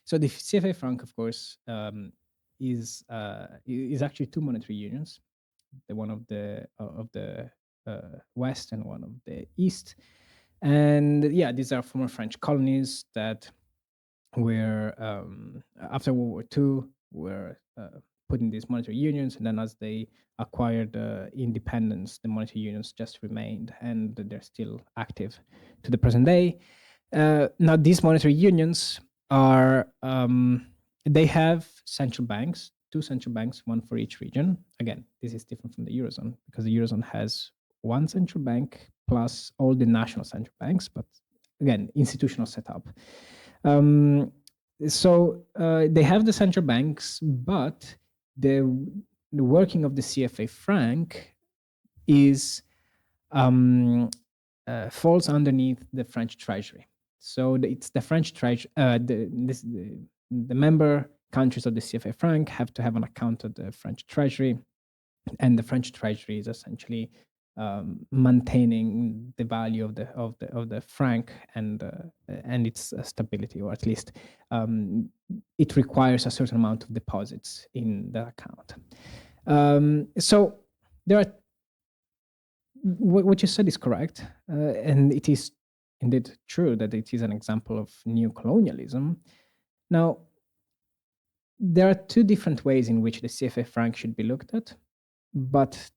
So the CFA franc, of course, is actually two monetary unions, the one of the west and one of the east. And yeah, these are former French colonies that were after World War II were put in these monetary unions, and then as they acquired independence, the monetary unions just remained, and they're still active to the present day. Now, these monetary unions are they have central banks, two central banks, one for each region. Again, this is different from the eurozone because the eurozone has one central bank plus all the national central banks, but again, institutional setup. Um, so they have the central banks, but the working of the CFA franc is falls underneath the French Treasury. So it's the French Treasury. The member countries of the CFA franc have to have an account at the French Treasury, and the French Treasury is essentially maintaining the value of the franc and its stability, or at least it requires a certain amount of deposits in the account. So there are what you said is correct, and it is indeed true that it is an example of neo-colonialism. Now, there are two different ways in which the CFA franc should be looked at, but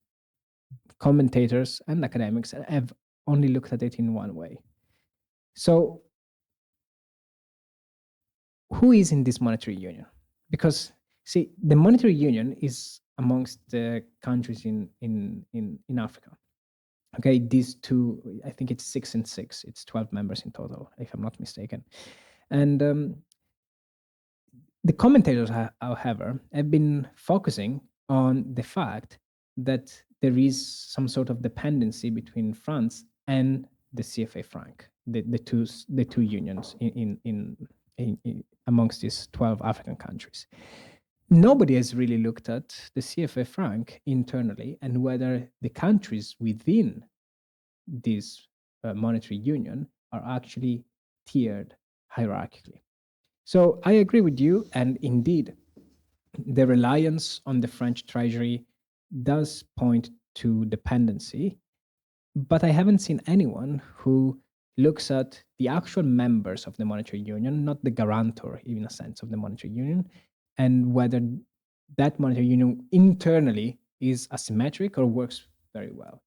commentators and academics have only looked at it in one way. So, who is in this monetary union? Because see, the monetary union is amongst the countries in Africa. Okay, these two, I think it's 6 and 6. It's 12 members in total, if I'm not mistaken. And the commentators, however, have been focusing on the fact that there is some sort of dependency between France and the CFA franc, the two unions in amongst these 12 African countries. Nobody has really looked at the CFA franc internally and whether the countries within this monetary union are actually tiered hierarchically. So I agree with you, and indeed, the reliance on the French treasury does point to dependency, but I haven't seen anyone who looks at the actual members of the monetary union, not the guarantor, in a sense, of the monetary union, and whether that monetary union internally is asymmetric or works very well.